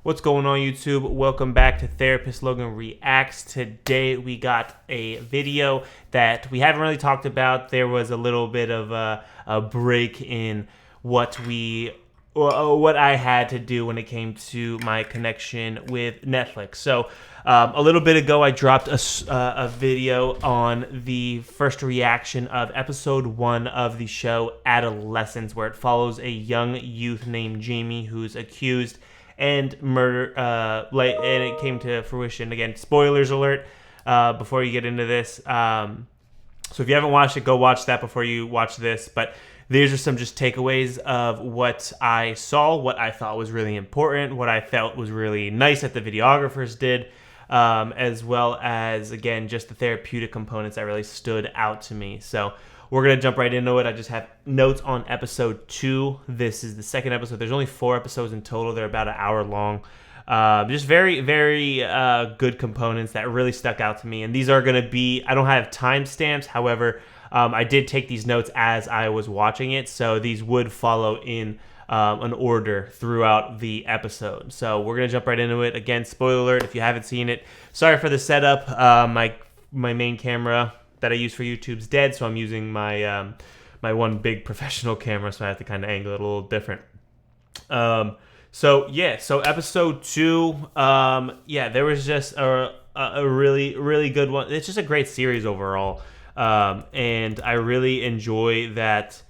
What's going on, YouTube? Welcome back to Therapist Logan Reacts. Today we got a video that we haven't really talked about. There was a little bit of a break in what I had to do when it came to my connection with Netflix. So a little bit ago, I dropped a video on the first reaction of episode 1 of the show Adolescence, where it follows a young youth named Jamie who's accused and murder, and it came to fruition. Again, spoilers alert before you get into this. So if you haven't watched it, go watch that before you watch this. But these are some just takeaways of what I saw, what I thought was really important, what I felt was really nice that the videographers did, as well as, again, just the therapeutic components that really stood out to me. So we're going to jump right into it. I just have notes on episode 2. This is the second episode. There's only 4 episodes in total. They're about an hour long. Just very, very good components that really stuck out to me. And these are going to be, I don't have timestamps. However, I did take these notes as I was watching it. So these would follow in an order throughout the episode. So we're going to jump right into it. Again, spoiler alert if you haven't seen it. Sorry for the setup. My main camera that I use for YouTube's dead, so I'm using my my one big professional camera, so I have to kind of angle it a little different. So episode 2, there was just a really, really good one. It's just a great series overall, and I really enjoy that.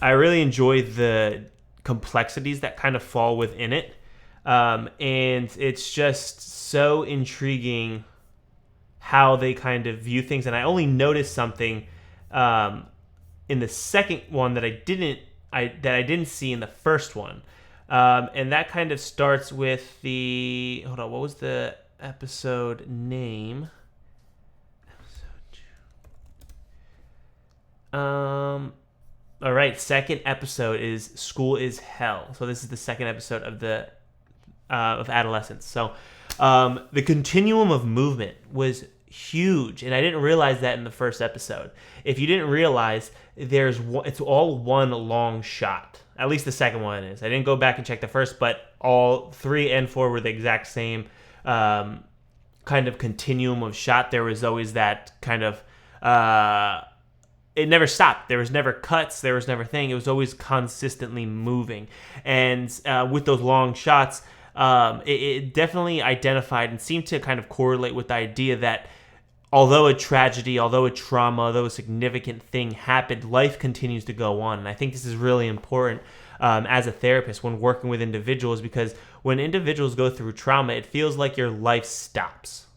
I really enjoy the complexities that kind of fall within it, and it's just so intriguing how they kind of view things. And I only noticed something in the second one that I didn't see in the first one, and that kind of starts with the what was the episode name? All right, second episode is School is Hell. So this is the second episode of Adolescence. So the continuum of movement was huge, and I didn't realize that in the first episode. If you didn't realize, it's all one long shot. At least the second one is. I didn't go back and check the first, but all 3 and 4 were the exact same kind of continuum of shot. There was always that kind of it never stopped. There was never cuts. There was never thing. It was always consistently moving. And with those long shots, it definitely identified and seemed to kind of correlate with the idea that although a tragedy, although a trauma, although a significant thing happened, life continues to go on. And I think this is really important as a therapist when working with individuals, because when individuals go through trauma, it feels like your life stops.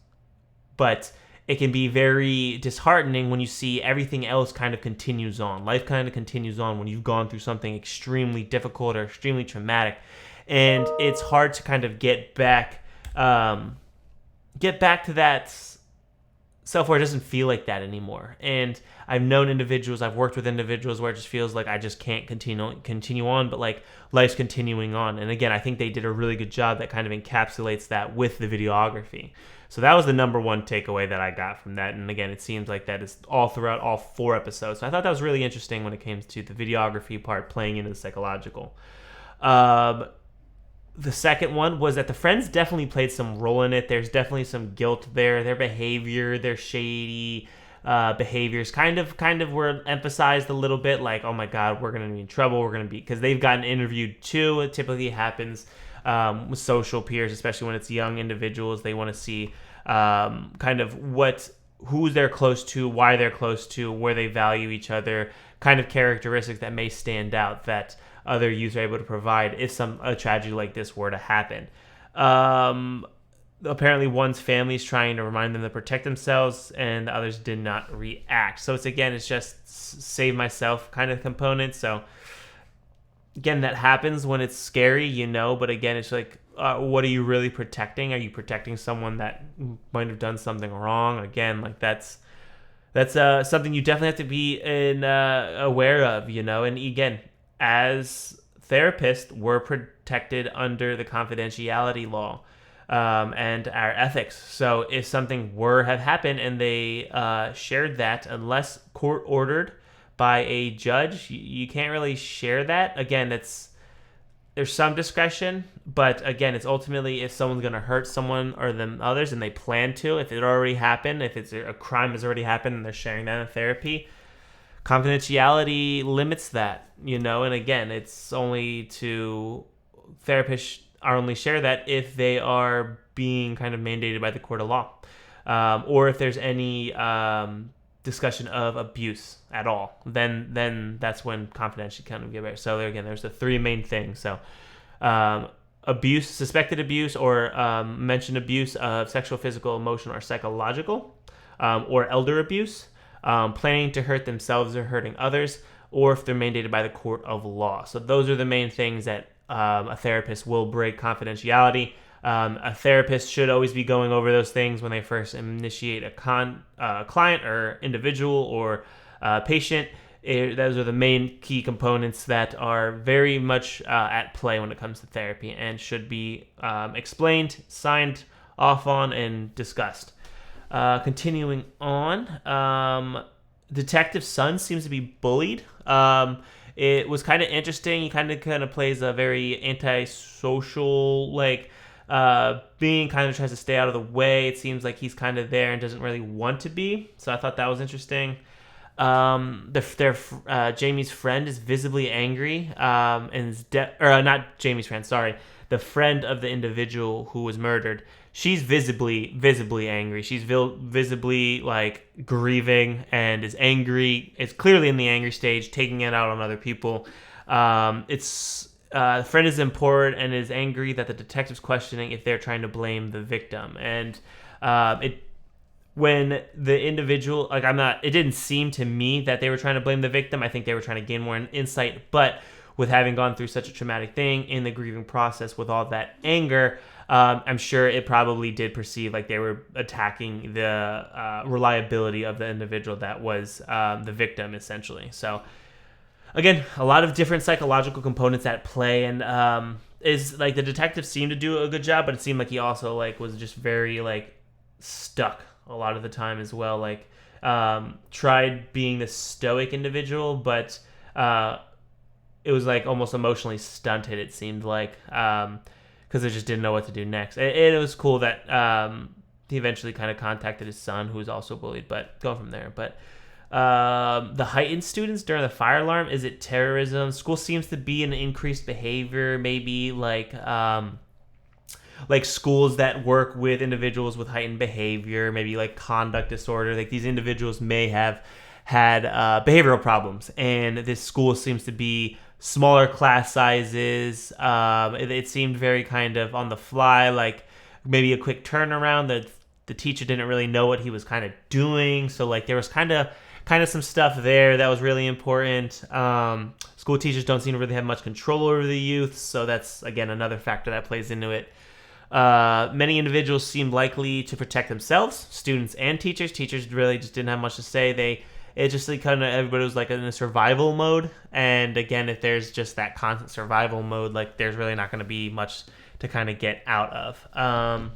But it can be very disheartening when you see everything else kind of continues on. Life kind of continues on when you've gone through something extremely difficult or extremely traumatic. And it's hard to kind of get back to that self where it doesn't feel like that anymore. And I've known individuals, I've worked with individuals where it just feels like I just can't continue on, but like life's continuing on. And again, I think they did a really good job that kind of encapsulates that with the videography. So that was the number one takeaway that I got from that. And again, it seems like that is all throughout all 4 episodes. So I thought that was really interesting when it came to the videography part playing into the psychological. The second one was that the friends definitely played some role in it. There's definitely some guilt there. Their behavior, their shady behaviors kind of were emphasized a little bit, like, oh my God, we're going to be in trouble. We're going to be, because they've gotten interviewed too. It typically happens with social peers, especially when it's young individuals. They want to see kind of who they're close to, why they're close to, where they value each other, kind of characteristics that may stand out that other youth are able to provide if a tragedy like this were to happen. Apparently one's family is trying to remind them to protect themselves, and the others did not react. So it's just save myself kind of component. So again, that happens when it's scary, but again, it's like, what are you really protecting? Are you protecting someone that might have done something wrong? Again, like that's something you definitely have to be aware of, and again, as therapists, we're protected under the confidentiality law and our ethics. So if something were have happened and they shared that, unless court ordered by a judge, you can't really share that. Again, there's some discretion, but again, it's ultimately if someone's going to hurt someone or them others and they plan to, if it already happened, if it's a crime has already happened and they're sharing that in therapy, confidentiality limits that, and again, it's only to therapists are only share that if they are being kind of mandated by the court of law, or if there's any discussion of abuse at all, then that's when confidentiality kind of give it. So again, there's the three main things. So abuse, suspected abuse, or mentioned abuse of sexual, physical, emotional, or psychological, or elder abuse, planning to hurt themselves or hurting others, or if they're mandated by the court of law. So those are the main things that a therapist will break confidentiality. A therapist should always be going over those things when they first initiate a client or individual or patient. Those are the main key components that are very much at play when it comes to therapy and should be explained, signed off on, and discussed. Continuing on, Detective's son seems to be bullied. It was kind of interesting. He kind of plays a very antisocial, being, kind of tries to stay out of the way. It seems like he's kind of there and doesn't really want to be. So I thought that was interesting. Jamie's friend is visibly angry, and is not Jamie's friend. Sorry, the friend of the individual who was murdered. She's visibly angry. She's visibly grieving and is angry. It's clearly in the angry stage, taking it out on other people. The friend is important and is angry that the detective's questioning if they're trying to blame the victim. And when the individual, it didn't seem to me that they were trying to blame the victim. I think they were trying to gain more insight. But with having gone through such a traumatic thing in the grieving process with all that anger, I'm sure it probably did perceive like they were attacking the reliability of the individual that was the victim, essentially. So, again, a lot of different psychological components at play, and the detective seemed to do a good job, but it seemed like he also was just very stuck a lot of the time as well. Tried being the stoic individual, but it was almost emotionally stunted. It seemed like. Because they just didn't know what to do next. It was cool that he eventually kind of contacted his son, who was also bullied, but going from there. But the heightened students during the fire alarm, is it terrorism? School seems to be an increased behavior, maybe schools that work with individuals with heightened behavior, maybe conduct disorder. These individuals may have had behavioral problems, and this school seems to be smaller class sizes. It seemed very kind of on the fly, maybe a quick turnaround. The teacher didn't really know what he was kind of doing, so there was kind of some stuff there that was really important. School teachers don't seem to really have much control over the youth, so that's again another factor that plays into it. Many individuals seemed likely to protect themselves, students and teachers. Teachers really just didn't have much to say. It just everybody was in a survival mode, and again, if there's just that constant survival mode, there's really not going to be much to kind of get out of.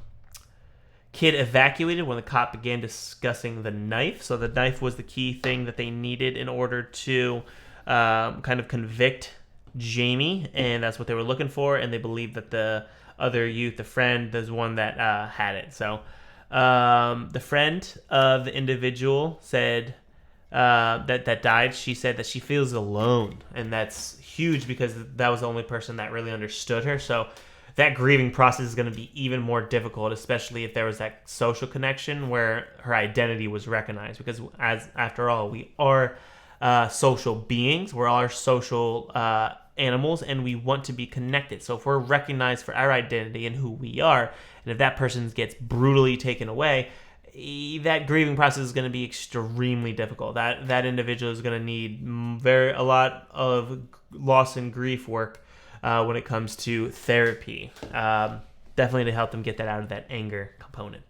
Kid evacuated when the cop began discussing the knife. So the knife was the key thing that they needed in order to kind of convict Jamie, and that's what they were looking for. And they believed that the other youth, the friend, was one that had it. So the friend of the individual said. That died, she said that she feels alone, and that's huge because that was the only person that really understood her. So that grieving process is going to be even more difficult, especially if there was that social connection where her identity was recognized, because after all, we are social beings, we're all social animals, and we want to be connected. So if we're recognized for our identity and who we are, and if that person gets brutally taken away, that grieving process is going to be extremely difficult. That individual is going to need a lot of loss and grief work when it comes to therapy. Definitely to help them get that out of that anger component.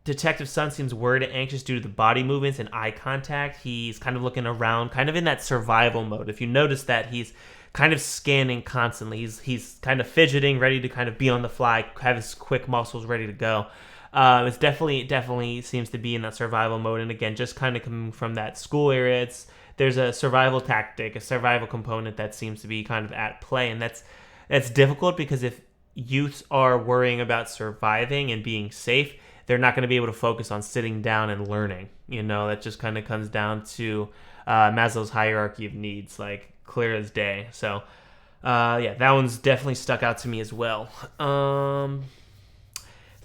Detective Sun seems worried and anxious due to the body movements and eye contact. He's kind of looking around, kind of in that survival mode. If you notice that, he's kind of scanning constantly. He's kind of fidgeting, ready to kind of be on the fly, have his quick muscles ready to go. It definitely seems to be in that survival mode. And again, just kind of coming from that school area, there's a survival tactic, a survival component that seems to be kind of at play, and that's difficult because if youths are worrying about surviving and being safe, they're not going to be able to focus on sitting down and learning. That just kind of comes down to Maslow's hierarchy of needs, like clear as day. So, that one's definitely stuck out to me as well.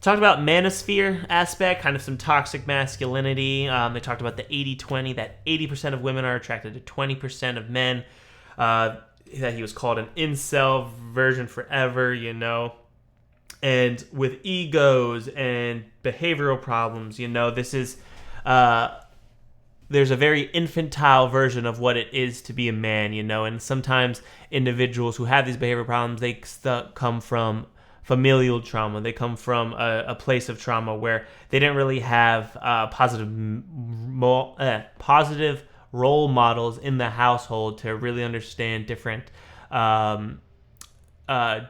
Talked about manosphere aspect, kind of some toxic masculinity. They talked about the 80-20, that 80% of women are attracted to 20% of men. That he was called an incel version forever, And with egos and behavioral problems, this is... there's a very infantile version of what it is to be a man, and sometimes individuals who have these behavioral problems, they come from familial trauma. They come from a place of trauma where they didn't really have positive role models in the household to really understand different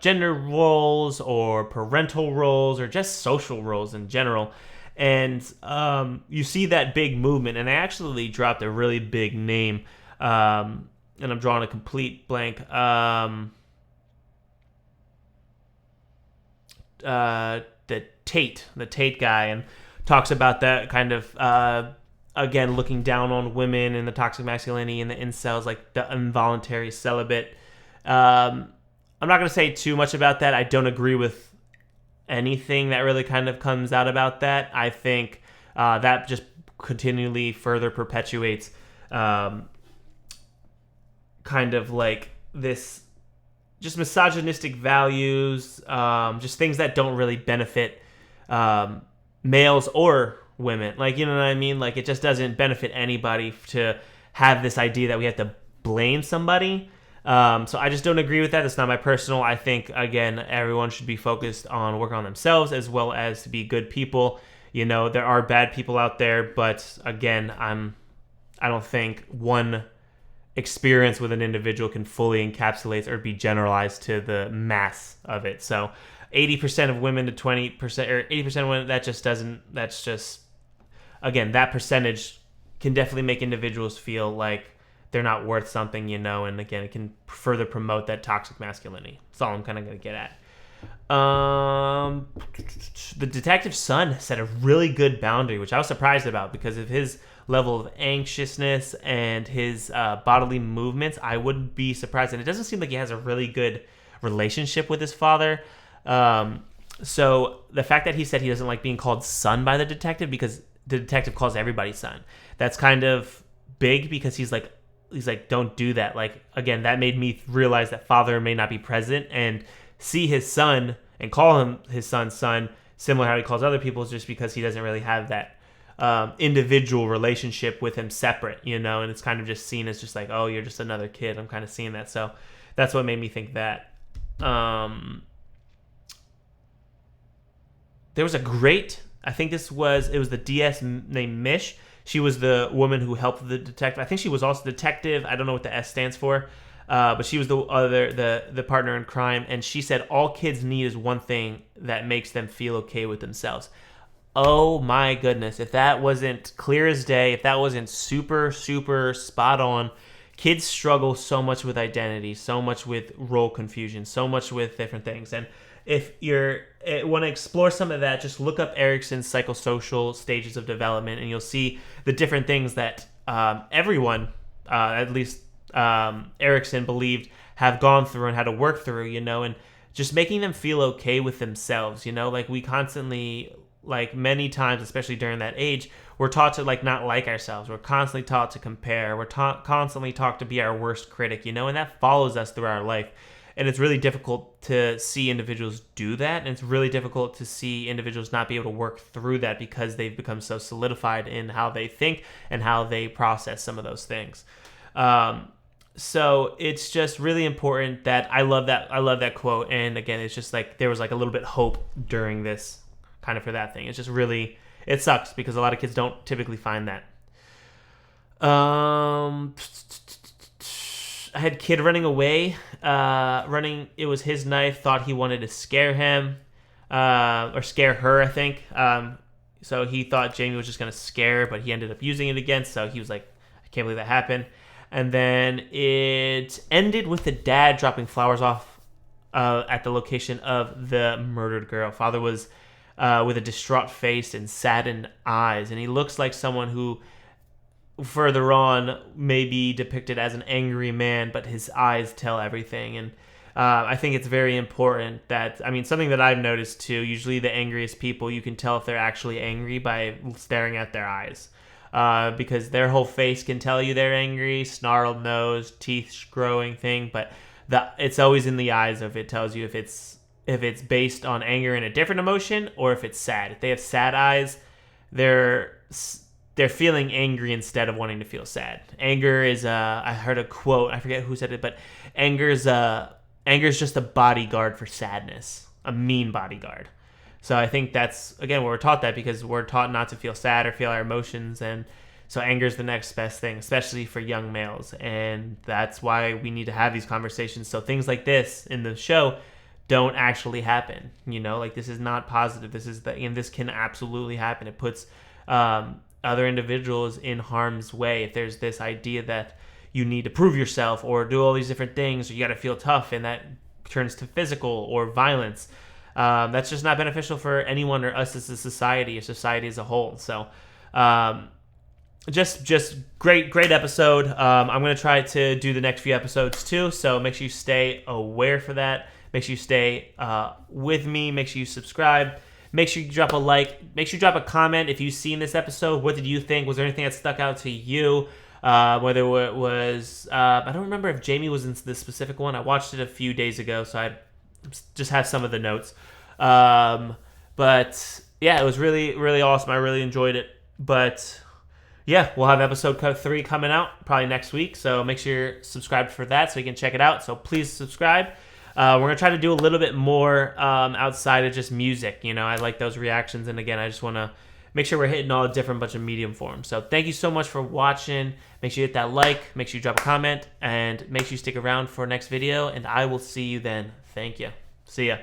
gender roles or parental roles or just social roles in general. And you see that big movement, and they actually dropped a really big name, and I'm drawing a complete blank. The Tate guy, and talks about that kind of again looking down on women and the toxic masculinity and the incels, like the involuntary celibate. I'm not going to say too much about that. I don't agree with anything that really kind of comes out about that. I think that just continually further perpetuates kind of like this just misogynistic values, just things that don't really benefit males or women. Like, you know what I mean? Like, it just doesn't benefit anybody to have this idea that we have to blame somebody. So I just don't agree with that. That's not my personal. I think, again, everyone should be focused on working on themselves as well as to be good people. There are bad people out there, but again, I don't think one experience with an individual can fully encapsulate or be generalized to the mass of it. So 80% of women to 20% or 80% of women, that's just, again, that percentage can definitely make individuals feel like they're not worth something, and again, it can further promote that toxic masculinity. That's all I'm kind of going to get at. The detective's son set a really good boundary, which I was surprised about because of his level of anxiousness and his bodily movements. I wouldn't be surprised. And it doesn't seem like he has a really good relationship with his father. So the fact that he said he doesn't like being called son by the detective because the detective calls everybody son, that's kind of big because he's like, don't do that. Like, again, that made me realize that father may not be present and see his son and call him his son, similar how he calls other people, just because he doesn't really have that individual relationship with him separate, and it's kind of just seen as just like, oh, you're just another kid. I'm kind of seeing that. So that's what made me think that. There was I think it was the DS named Mish. She was the woman who helped the detective. I think she was also detective. I don't know what the S stands for. But she was the partner in crime. And she said all kids need is one thing that makes them feel okay with themselves. Oh my goodness. If that wasn't clear as day, if that wasn't super, super spot on, kids struggle so much with identity, so much with role confusion, so much with different things. And if you want to explore some of that, just look up Erikson's psychosocial stages of development, and you'll see the different things that everyone, at least Erikson, believed have gone through and had to work through, and just making them feel okay with themselves, like we constantly, like many times, especially during that age, we're taught to like not like ourselves. We're constantly taught to compare. We're constantly taught to be our worst critic, and that follows us through our life. And it's really difficult to see individuals do that. And it's really difficult to see individuals not be able to work through that because they've become so solidified in how they think and how they process some of those things. So it's just really important that I love that quote. And again, it's just like there was like a little bit hope during this kind of for that thing. It's just really, it sucks because a lot of kids don't typically find that. I had kid running away, it was his knife, thought he wanted to scare him, or scare her, I think. So he thought Jamie was just going to scare her, but he ended up using it again, so he was like, I can't believe that happened. And then it ended with the dad dropping flowers off at the location of the murdered girl. Father was with a distraught face and saddened eyes, and he looks like someone who further on may be depicted as an angry man, but his eyes tell everything. And I think it's very important that, I mean, something that I've noticed too, usually the angriest people, you can tell if they're actually angry by staring at their eyes. Because their whole face can tell you they're angry, snarled nose, teeth growing thing, but it's always in the eyes of it tells you if it's based on anger and a different emotion, or if it's sad. If they have sad eyes, they're feeling angry instead of wanting to feel sad. Anger is I heard a quote, I forget who said it, but anger is just a bodyguard for sadness, a mean bodyguard. So I think that's, again, we're taught that because we're taught not to feel sad or feel our emotions, and so anger is the next best thing, especially for young males, and that's why we need to have these conversations so things like this in the show don't actually happen. Like, this is not positive. This can absolutely happen. It puts other individuals in harm's way. If there's this idea that you need to prove yourself or do all these different things, or you got to feel tough, and that turns to physical or violence, that's just not beneficial for anyone or us as a society as a whole. So just great episode. I'm going to try to do the next few episodes too, so make sure you stay aware for that. Make sure you stay with me. Make sure you subscribe. Make sure you drop a like. Make sure you drop a comment if you've seen this episode. What did you think? Was there anything that stuck out to you? Whether it was, I don't remember if Jamie was in this specific one. I watched it a few days ago, so I just have some of the notes. But yeah, it was really, really awesome. I really enjoyed it. But yeah, we'll have episode 3 coming out probably next week. So make sure you're subscribed for that so you can check it out. So please subscribe. We're going to try to do a little bit more outside of just music. I like those reactions. And again, I just want to make sure we're hitting all the different bunch of medium forms. So thank you so much for watching. Make sure you hit that like. Make sure you drop a comment. And make sure you stick around for next video. And I will see you then. Thank you. See ya.